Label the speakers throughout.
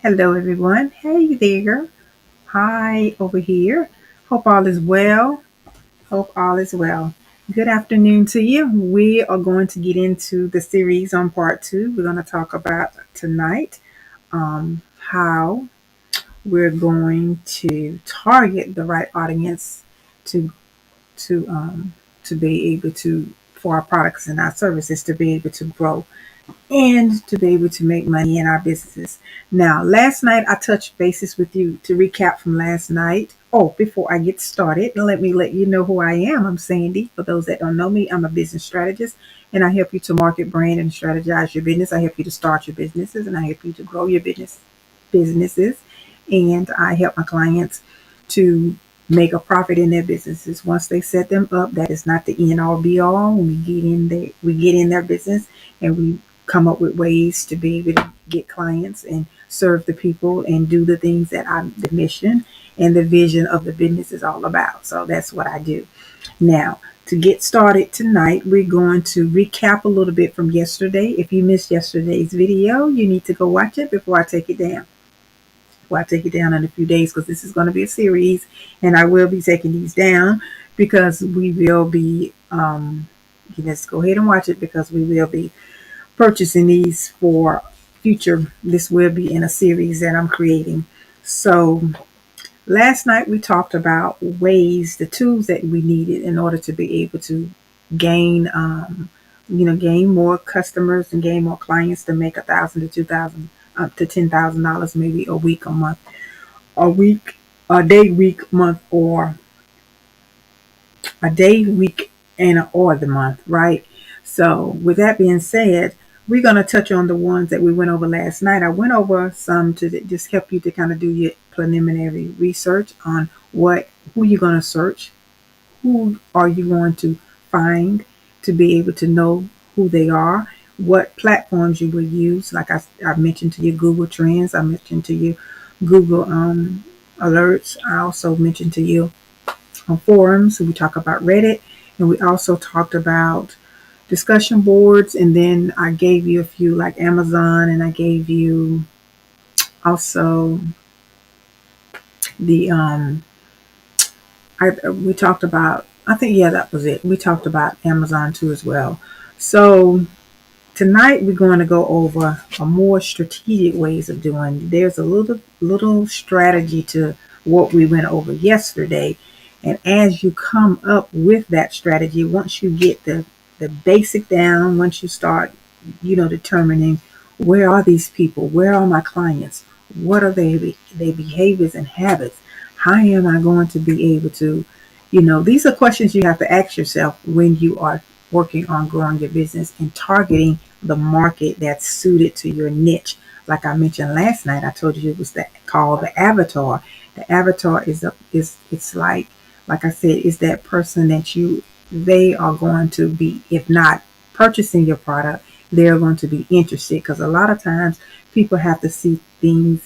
Speaker 1: Hello, everyone. Hey there. Hi, over here. Hope all is well. Hope all is well. Good afternoon to you. We are going to get into the series on part two. We're going to talk about tonight how we're going to target the right audience to to um, to be able to for our products and our services to be able to grow and to be able to make money in our businesses. Now, last night I touched bases with you to recap from last night. Oh, before I get started, let me let you know who I am. I'm Sandy. For those that don't know me, I'm a business strategist and I help you to market, brand, and strategize your business. I help you to start your businesses and I help you to grow your businesses. And I help my clients to make a profit in their businesses. Once they set them up, that is not the end all be all. When we get in their business and we come up with ways to be able to get clients and serve the people and do the things that the mission and the vision of the business is all about. So that's what I do. Now, to get started tonight, we're going to recap a little bit from yesterday. If you missed yesterday's video, you need to go watch it before I take it down. Well, I take it down in a few days because this is going to be a series, and I will be taking these down because we will be. Let's go ahead and watch it because we will be purchasing these for future. This will be in a series that I'm creating. So last night we talked about ways, the tools that we needed in order to be able to gain, gain more customers and gain more clients to make 1,000 to 2,000 up to $10,000 maybe a week, a month, a week, a day, week, month, or a day, week, and or the month, right? So, with that being said, we're going to touch on the ones that we went over last night. I went over some to just help you to kind of do your preliminary research on who you're going to search, who are you going to find to be able to know who they are, what platforms you will use. Like I mentioned to you, Google Trends. I mentioned to you, Google Alerts. I also mentioned to you on forums. We talk about Reddit, and we also talked about discussion boards. And then I gave you a few like Amazon, and I gave you also the we talked about. I think yeah, that was it. We talked about Amazon too as well. So tonight we're going to go over a more strategic ways of doing. There's a little strategy to what we went over yesterday, and as you come up with that strategy, once you get the basic down, once you start, determining where are these people, where are my clients, what are their behaviors and habits, how am I going to be able to, these are questions you have to ask yourself when you are working on growing your business and targeting the market that's suited to your niche. Like I mentioned last night, I told you it was called the avatar. The avatar it's like I said, is that person that they are going to be, if not purchasing your product, they're going to be interested because a lot of times people have to see things.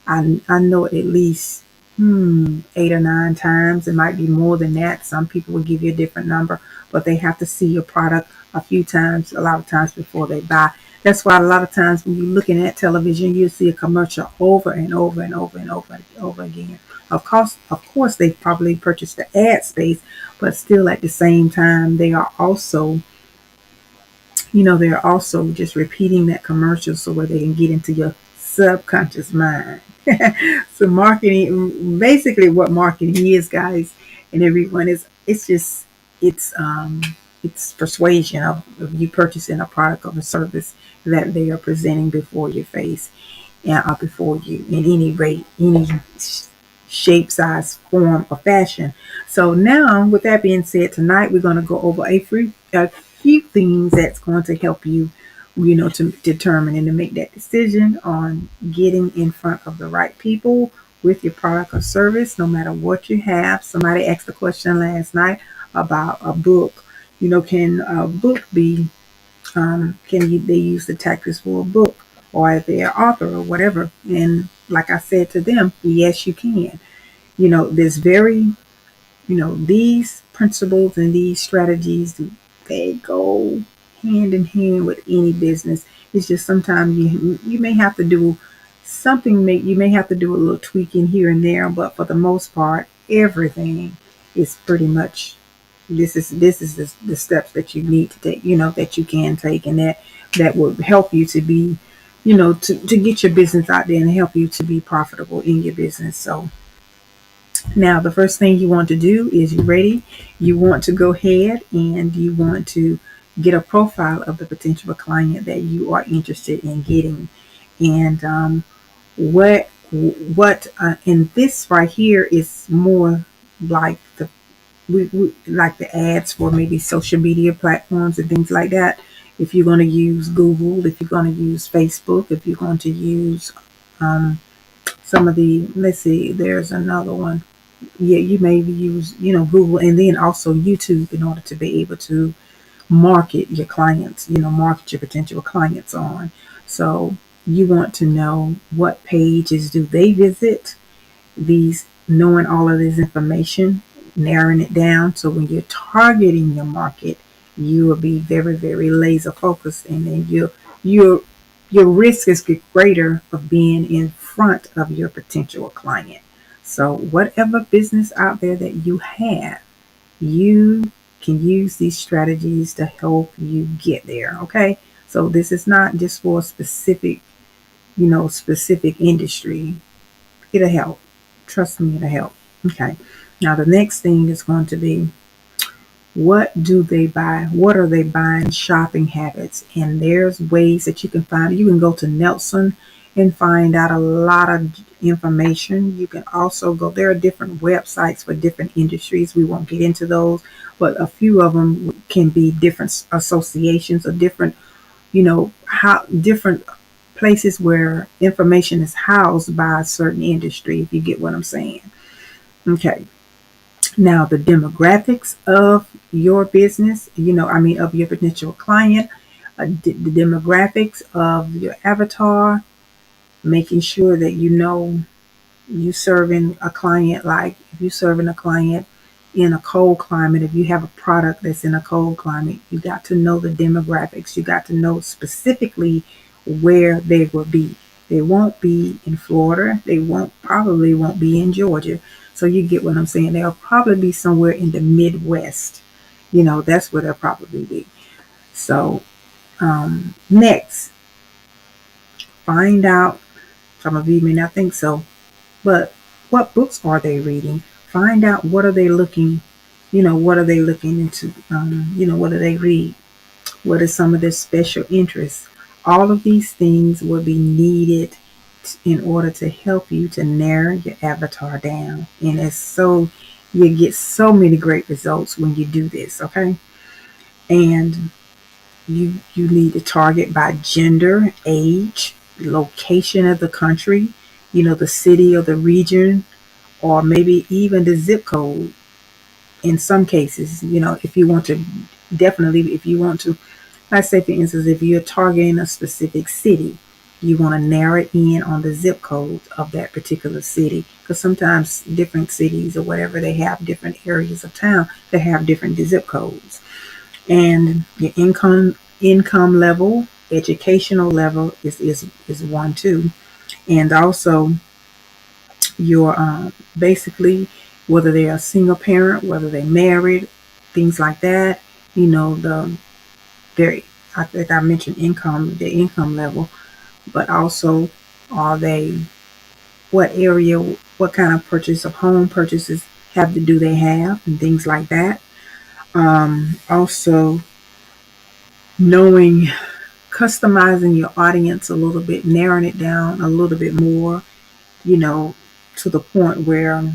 Speaker 1: I know at least 8 or 9 times. It might be more than that. Some people will give you a different number, but they have to see your product a few times, a lot of times before they buy. That's why a lot of times when you're looking at television, you'll see a commercial over and over and over and over and over again. Of course, they probably purchased the ad space, but still at the same time, they're also just repeating that commercial so where they can get into your subconscious mind. So marketing, basically what marketing is, guys, and everyone is, it's persuasion of you purchasing a product or a service that they are presenting before your face and before you in any rate, any shape, size, form, or fashion. So now, with that being said, tonight we're going to go over a few things that's going to help you, to determine and to make that decision on getting in front of the right people with your product or service, no matter what you have. Somebody asked the question last night about a book. Can a book be they use the tactics for a book or if they're author or whatever? And like I said to them, yes, you can. There's these principles and these strategies, they go hand in hand with any business. It's just sometimes you may have to do something you may have to do a little tweaking here and there, but for the most part, everything is pretty much this is the steps that you need to take, that you can take, and that will help you to be, to get your business out there and help you to be profitable in your business. So now the first thing you want to do is, you ready? You want to go ahead and you want to get a profile of the potential client that you are interested in getting. And what in this right here is more like we like the ads for maybe social media platforms and things like that. If you're going to use Google, if you're going to use Facebook, if you're going to use some of the, let's see, there's another one. Yeah, you maybe use, Google, and then also YouTube, in order to be able to market your clients, market your potential clients on. So you want to know what pages do they visit, these knowing all of this information, narrowing it down, so when you're targeting your market, you will be very, very laser focused, and then your risk is greater of being in front of your potential client. So whatever business out there that you have, you can use these strategies to help you get there. Okay, so this is not just for a specific, specific industry. It'll help. Trust me, it'll help. Okay. Now the next thing is going to be, what do they buy? What are they buying? Shopping habits. And there's ways that you can find. You can go to Nelson and find out a lot of information. You can also go, there are different websites for different industries. We won't get into those, but a few of them can be different associations or different, how different places where information is housed by a certain industry, if you get what I'm saying. Okay. Now, the demographics of your business, of your potential client, the demographics of your avatar, making sure that you serving a client, like if you serving a client in a cold climate, if you have a product that's in a cold climate, you got to know the demographics. You got to know specifically where they will be. They won't be in Florida. They probably won't be in Georgia. So you get what I'm saying. They'll probably be somewhere in the Midwest. That's where they'll probably be. So next, find out. Some of you may not think so, but what books are they reading? Find out, what are they looking, what are they looking into? What do they read? What are some of their special interests? All of these things will be needed in order to help you to narrow your avatar down. And you get so many great results when you do this, okay? And you need to target by gender, age, location of the country, the city or the region, or maybe even the zip code. In some cases, if you want to, definitely, if you want to, let's say for instance, if you're targeting a specific city, you want to narrow it in on the zip code of that particular city, because sometimes different cities or whatever, they have different areas of town that have different zip codes. And your income level, educational level is one too. And also your basically, whether they're a single parent, whether they're married, things like that. Their, I think I mentioned the income level, but also, are they, what area, what kind of purchase of home purchases do they have, and things like that. Also, knowing, customizing your audience a little bit, narrowing it down a little bit more, to the point where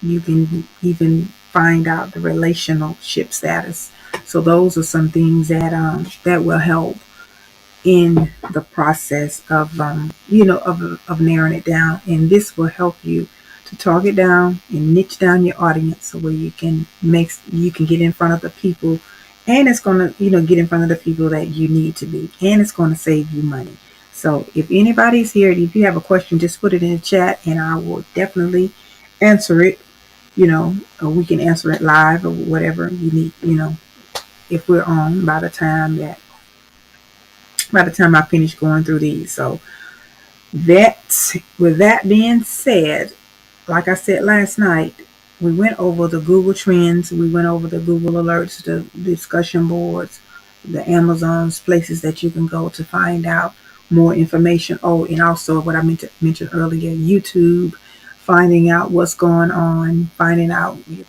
Speaker 1: you can even find out the relationship status. So those are some things that will help in the process of of narrowing it down. And this will help you to target down and niche down your audience, so where you can get in front of the people, and it's going to get in front of the people that you need to be, and it's going to save you money. So if anybody's here, if you have a question, just put it in the chat and I will definitely answer it. Or we can answer it live, or whatever you need, if we're on by the time I finish going through these. So That, with that being said, like I said last night, we went over the Google Trends, we went over the Google Alerts, the discussion boards, the Amazon's, places that you can go to find out more information. Oh, and also what I meant to mention earlier, YouTube, finding out what's going on, finding out your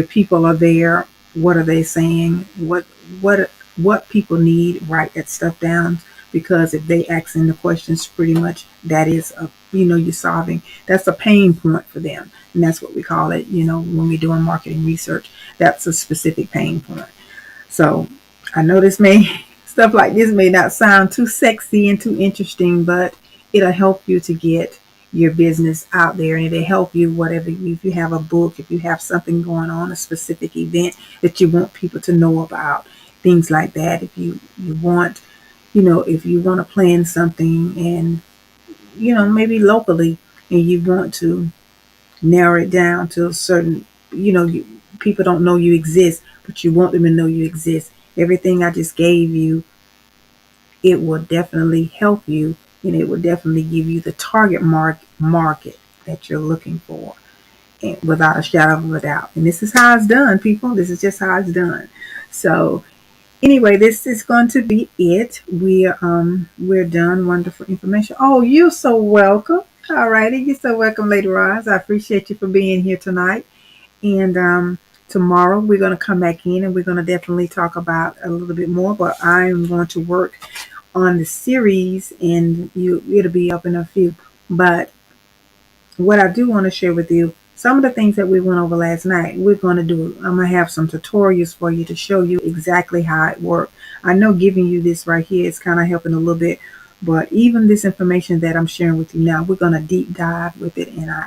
Speaker 1: people are there. What are they saying? What people need? Write that stuff down, because if they asking the questions, pretty much that is a, you're solving, that's a pain point for them, and that's what we call it. When we're doing marketing research, that's a specific pain point. So I know this may stuff like this may not sound too sexy and too interesting, but it'll help you to get your business out there, and it'll help you, whatever, if you have a book, if you have something going on, a specific event that you want people to know about, things like that. If you want, if you want to plan something, and maybe locally, and you want to narrow it down to a certain, people don't know you exist, but you want them to know you exist. Everything I just gave you, it will definitely help you, and it will definitely give you the target market that you're looking for, and without a shadow of a doubt. And this is how it's done, people. This is just how it's done. So anyway, this is going to be it. We're done. Wonderful information. Oh, you're so welcome. All righty, you're so welcome, Lady Roz. I appreciate you for being here tonight. And tomorrow we're going to come back in, and we're going to definitely talk about a little bit more. But I'm going to work on the series, and it'll be up in a few. But what I do want to share with you, some of the things that we went over last night, we're going to do. I'm going to have some tutorials for you to show you exactly how it works. I know giving you this right here is kind of helping a little bit, but even this information that I'm sharing with you now, we're going to deep dive with it. And I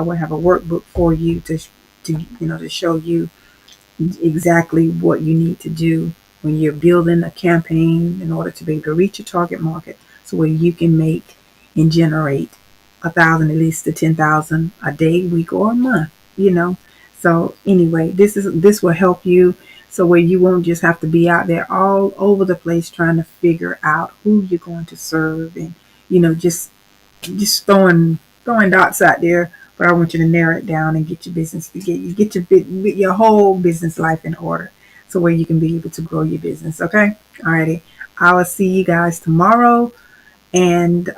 Speaker 1: will have a workbook for you to show you exactly what you need to do when you're building a campaign in order to be able to reach your target market, so where you can make and generate 1,000, at least to 10,000 a day, week, or a month. So anyway, this will help you, so where you won't just have to be out there all over the place trying to figure out who you're going to serve, and just throwing dots out there. But I want you to narrow it down and get your business to get your whole business life in order, so where you can be able to grow your business. Okay, alrighty. I will see you guys tomorrow. And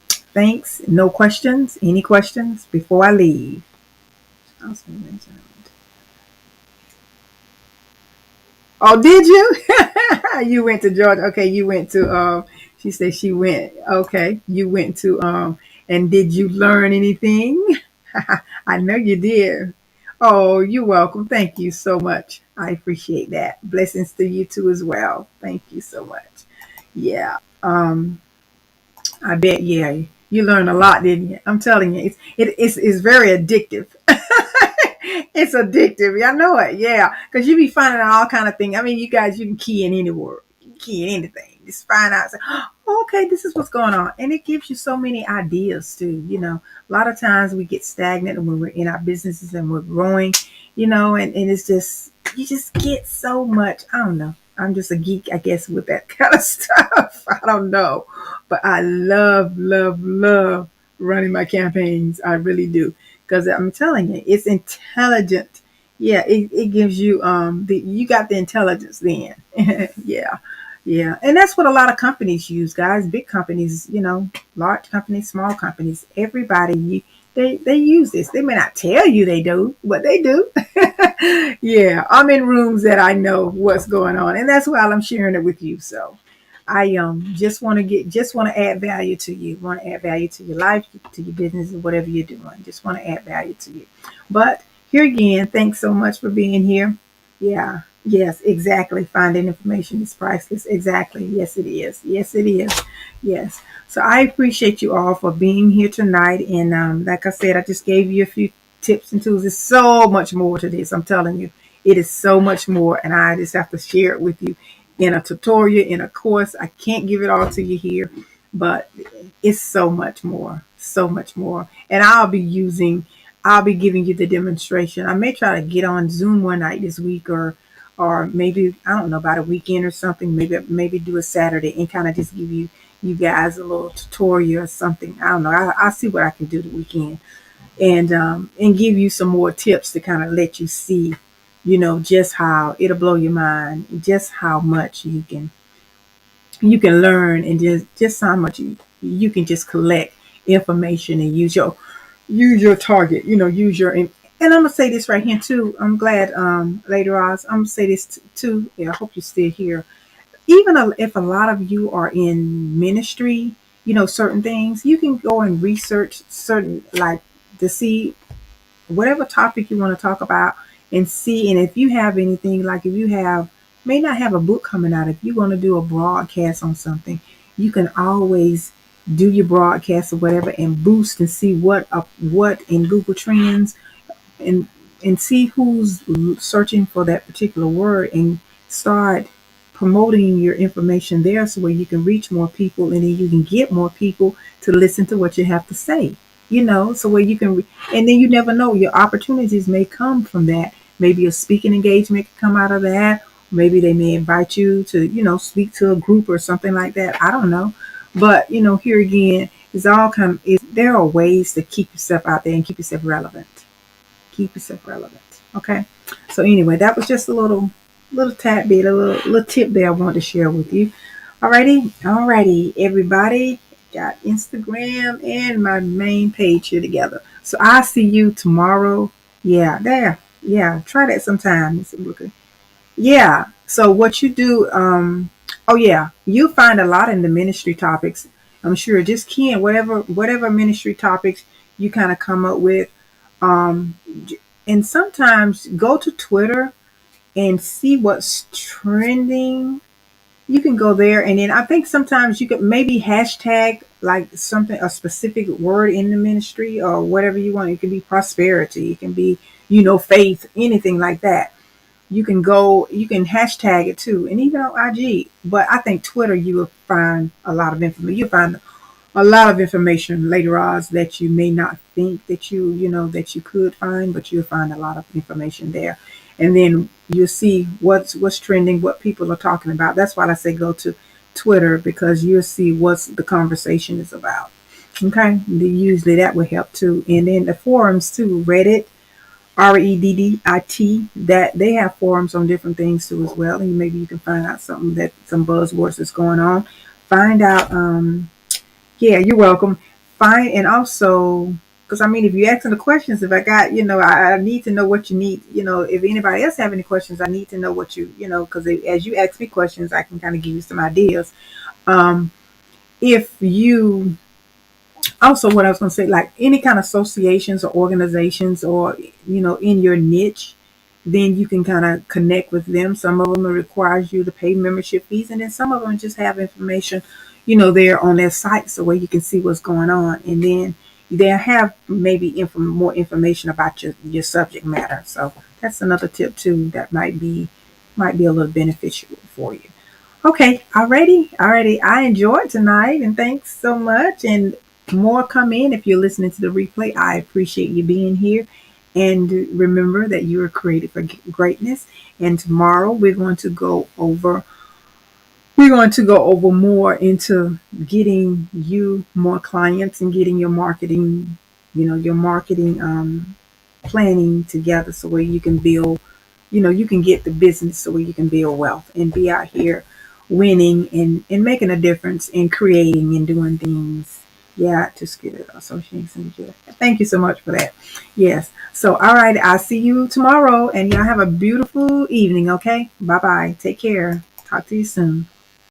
Speaker 1: thanks. No questions. Any questions before I leave? Oh, did you? You went to Georgia. Okay, you went to she said she went. Okay, you went to and did you learn anything? I know you did. Oh, you're welcome. Thank you so much. I appreciate that. Blessings to you too as well. Thank you so much. Yeah. I bet, yeah, you learned a lot, didn't you? I'm telling you, it's very addictive. It's addictive. I know it. Yeah, because you be finding out all kind of things. I mean, you guys, you can key in any word, you can key in anything. Just find out. Say, oh, okay, this is what's going on, and it gives you so many ideas too. A lot of times we get stagnant when we're in our businesses and we're growing. And it's just, you just get so much. I don't know. I'm just a geek, I guess, with that kind of stuff. I don't know, but I love, love, love running my campaigns. I really do, because I'm telling you, it's intelligent. Yeah, it gives you you got the intelligence then. Yeah. Yeah. And that's what a lot of companies use, guys. Big companies, large companies, small companies, everybody, they use this. They may not tell you they do, but they do. Yeah. I'm in rooms that I know what's going on, and that's why I'm sharing it with you. So I just want to add value to you. Want to add value to your life, to your business, whatever you're doing. Just want to add value to you. But here again, thanks so much for being here. Yeah. Yes, exactly. Finding information is priceless. Exactly. Yes, it is. Yes, it is. Yes. So I appreciate you all for being here tonight. And like I said, I just gave you a few tips and tools. There's so much more to this. I'm telling you, it is so much more. And I just have to share it with you in a tutorial, in a course. I can't give it all to you here, but it's so much more. And I'll be giving you the demonstration. I may try to get on Zoom one night this week, or or maybe I don't know about a weekend or something. Maybe do a Saturday and kind of just give you guys a little tutorial or something. I don't know. I'll see what I can do the weekend and give you some more tips to kind of let you see, just how it'll blow your mind, just how much you can learn, and just how much you can just collect information and use your target, use your. And I'm gonna say this right here too. I'm glad later on I'm gonna say this too. Yeah, I hope you're still here. Even if a lot of you are in ministry, certain things you can go and research certain, like, to see whatever topic you want to talk about and see. And if you have anything, like if you may not have a book coming out, if you're going to do a broadcast on something, you can always do your broadcast or whatever and boost and see what in Google Trends, and see who's searching for that particular word, and start promoting your information there, so where you can reach more people, and then you can get more people to listen to what you have to say, so where you can and then you never know, your opportunities may come from that. Maybe a speaking engagement can come out of that. Maybe they may invite you to speak to a group or something like that. I don't know. But here again, there are ways to keep yourself out there and keep yourself relevant. Keep yourself relevant. Okay. So anyway, that was just a little tad bit, a little tip there I wanted to share with you. Alrighty, everybody. Got Instagram and my main page here together. So I'll see you tomorrow. Yeah, there. Yeah, try that sometime. Yeah. So what you do, oh yeah, you find a lot in the ministry topics. I'm sure just key in whatever ministry topics you kind of come up with. Um, and sometimes go to Twitter and see what's trending. You can go there, and then I think sometimes you could maybe hashtag like something, a specific word in the ministry or whatever you want. It can be prosperity, it can be, faith, anything like that. You can hashtag it too, and even on IG. But I think Twitter, you will find a lot of information. You'll find a lot of information later on that you may not think that that you could find, but you'll find a lot of information there. And then you'll see what's trending, what people are talking about. That's why I say go to Twitter, because you'll see what the conversation is about. Okay, usually that will help too. And then the forums too, Reddit, Reddit, that they have forums on different things too as well. And maybe you can find out some buzzwords that's going on. Find out. Yeah, you're welcome. Fine. And also, because I mean, if you're asking the questions, if I got, I need to know what you need. If anybody else have any questions, I need to know what because as you ask me questions, I can kind of give you some ideas. Um, if you Also, what I was going to say, like any kind of associations or organizations, or in your niche, then you can kind of connect with them. Some of them requires you to pay membership fees, and then some of them just have information there on their site, so where you can see what's going on, and then they have maybe more information about your subject matter. So that's another tip too that might be a little beneficial for you. Okay, already. I enjoyed tonight, and thanks so much. And more come in if you're listening to the replay. I appreciate you being here. And remember that you are created for greatness. And tomorrow we're going to go over more into getting you more clients and getting your marketing planning together, so where you can build, you can get the business, so where you can build wealth and be out here winning and making a difference and creating and doing things. Yeah, to Skill Association. Thank you so much for that. Yes. So, all right, I'll see you tomorrow, and y'all have a beautiful evening. Okay. Bye bye. Take care. Talk to you soon.